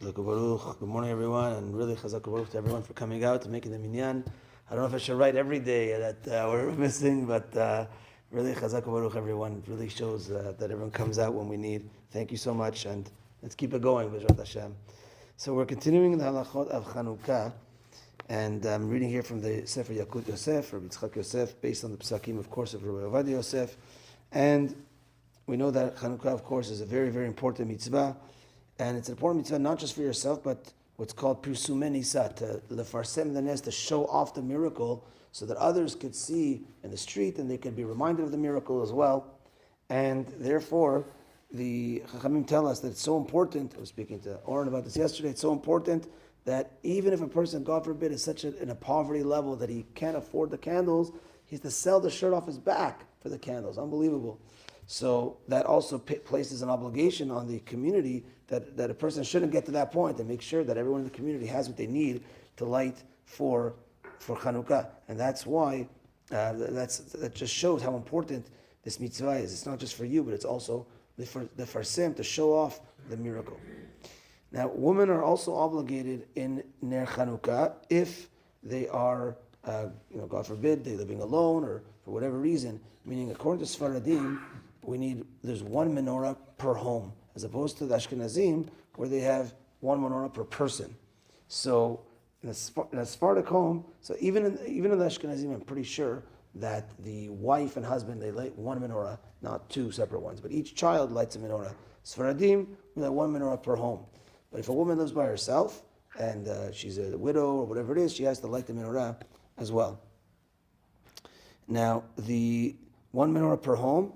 Chazak Baruch. Good morning, everyone, and really Chazak Baruch to everyone for coming out and making the minyan. I don't know if I should write every day that we're missing, but really Chazak Baruch, everyone. It really shows that everyone comes out when we need. Thank you so much, and let's keep it going, B'ezrat Hashem. So we're continuing the halachot of Chanukah, and I'm reading here from the Sefer Yakut Yosef, Rabbi Yitzchak Yosef, based on the Pesukim, of course, of Rabbi Ovadia Yosef. And we know that Chanukah, of course, is a very, very important mitzvah. And it's an important mitzvah not just for yourself, but what's called Pesukim Nisa, to lefarsem the nes, to show off the miracle so that others could see in the street and they could be reminded of the miracle as well. And therefore, the Chachamim tell us that it's so important. I was speaking to Oren about this yesterday. It's so important that even if a person, God forbid, is in a poverty level that he can't afford the candles, he has to sell the shirt off his back for the candles. Unbelievable. So that also places an obligation on the community that a person shouldn't get to that point and make sure that everyone in the community has what they need to light for Chanukah. And that's why that just shows how important this mitzvah is. It's not just for you, but it's also for the farsim to show off the miracle. Now, women are also obligated in Ner Chanukah if they are, God forbid, they're living alone or for whatever reason. Meaning, according to Sfaradim, there's one menorah per home, as opposed to the Ashkenazim, where they have one menorah per person. So in a Sephardic home, so even in the Ashkenazim, I'm pretty sure that the wife and husband, they light one menorah, not two separate ones, but each child lights a menorah. Sfaradim, we light one menorah per home. But if a woman lives by herself, and she's a widow or whatever it is, she has to light the menorah as well. Now, the one menorah per home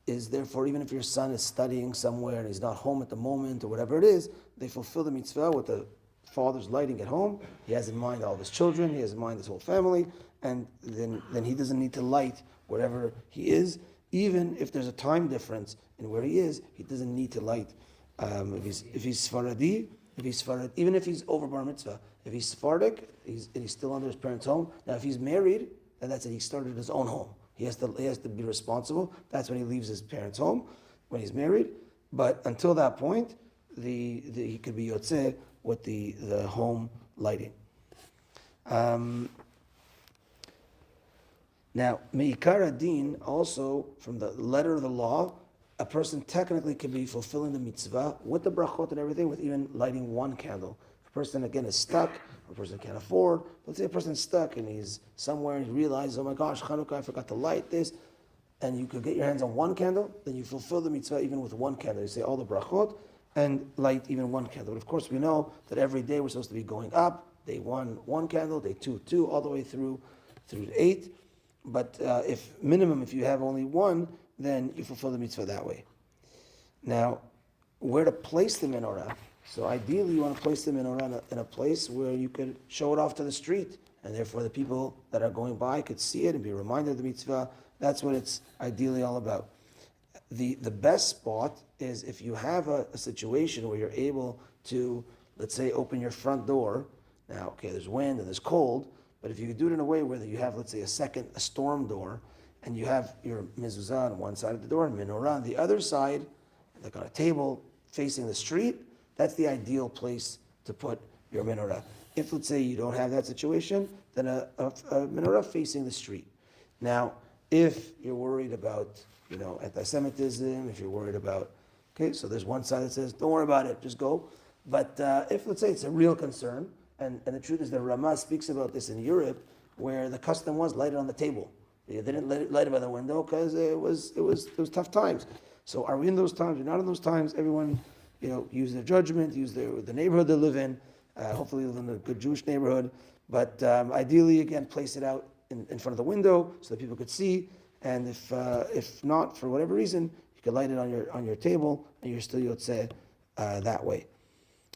is therefore, even if your son is studying somewhere and he's not home at the moment or whatever it is, they fulfill the mitzvah with the father's lighting at home. He has in mind all of his children, he has in mind his whole family, and then he doesn't need to light wherever he is. Even if there's a time difference in where he is, he doesn't need to light. If he's Sephardi, even if he's over bar mitzvah, if he's Sephardic, he's still under his parents' home. Now, if he's married, then that's it. He started his own home. He has to be responsible. That's when he leaves his parents' home, when he's married. But until that point, he could be yotzeh with the home lighting. Now, meikar adin, also from the letter of the law, a person technically can be fulfilling the mitzvah with the brachot and everything, with even lighting one candle. If a person, again, is stuck, or a person can't afford, let's say a person's stuck and he's somewhere and he realizes, oh my gosh, Chanukah, I forgot to light this, and you could get your hands on one candle, then you fulfill the mitzvah even with one candle. You say all the brachot and light even one candle. But of course, we know that every day we're supposed to be going up. Day 1 candle, day 2, all the way through 8. But if you have only one, then you fulfill the mitzvah that way. Now, where to place the menorah? So ideally, you want to place the menorah in a place where you could show it off to the street, and therefore the people that are going by could see it and be reminded of the mitzvah. That's what it's ideally all about. The best spot is if you have a situation where you're able to, let's say, open your front door. Now, okay, there's wind and there's cold, but if you do it in a way where you have, let's say, a storm door, and you have your mezuzah on one side of the door and menorah on the other side, like on a table facing the street, that's the ideal place to put your menorah. If, let's say, you don't have that situation, then a menorah facing the street. Now, if you're worried about, anti-Semitism, if you're worried about, okay, so there's one side that says, don't worry about it, just go. But if, let's say, it's a real concern, and the truth is that Ramah speaks about this in Europe, where the custom was light it on the table. They didn't light it by the window because it was tough times. So are we in those times? We're not in those times. Everyone, use their judgment, use the neighborhood they live in. Hopefully live in a good Jewish neighborhood. But ideally, again, place it out in front of the window so that people could see. And if not, for whatever reason, you could light it on your table and you're still yotzeh that way.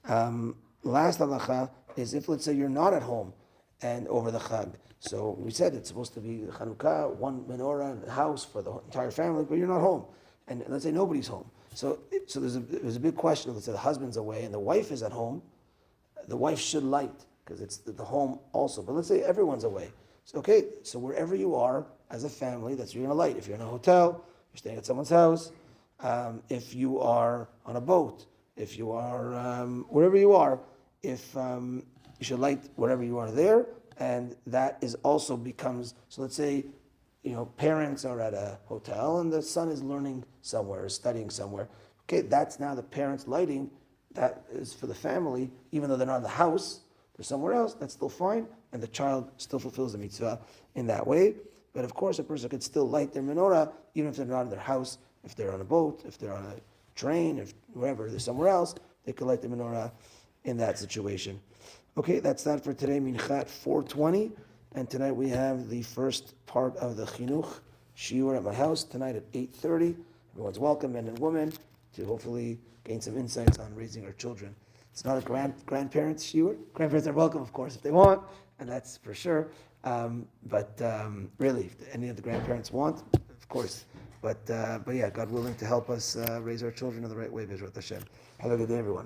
Last halacha is if, let's say, you're not at home and over the Chag. So we said it's supposed to be Chanukah, one menorah in the house for the entire family, but you're not home. And let's say nobody's home. So there's a big question. Let's say the husband's away and the wife is at home. The wife should light because it's the home also. But let's say everyone's away. So wherever you are as a family, that's where you're going to light. If you're in a hotel, you're staying at someone's house. If you are on a boat, if you are wherever you are, if you should light wherever you are there, and that is also becomes, so let's say, parents are at a hotel and the son is learning somewhere, studying somewhere. Okay, that's now the parents lighting. That is for the family, even though they're not in the house, they're somewhere else, that's still fine, and the child still fulfills the mitzvah in that way. But of course, a person could still light their menorah, even if they're not in their house, if they're on a boat, if they're on a train, if wherever they're somewhere else, they could light the menorah in that situation. Okay, that's that for today, Minchat 420. And tonight we have the first part of the Chinuch Shiur at my house, tonight at 8:30. Everyone's welcome, men and women, to hopefully gain some insights on raising our children. It's not a grandparents Shiur. Grandparents are welcome, of course, if they want, and that's for sure. But really, if any of the grandparents want, of course. But yeah, God willing to help us raise our children in the right way, B'ezrat Hashem. Have a good day, everyone.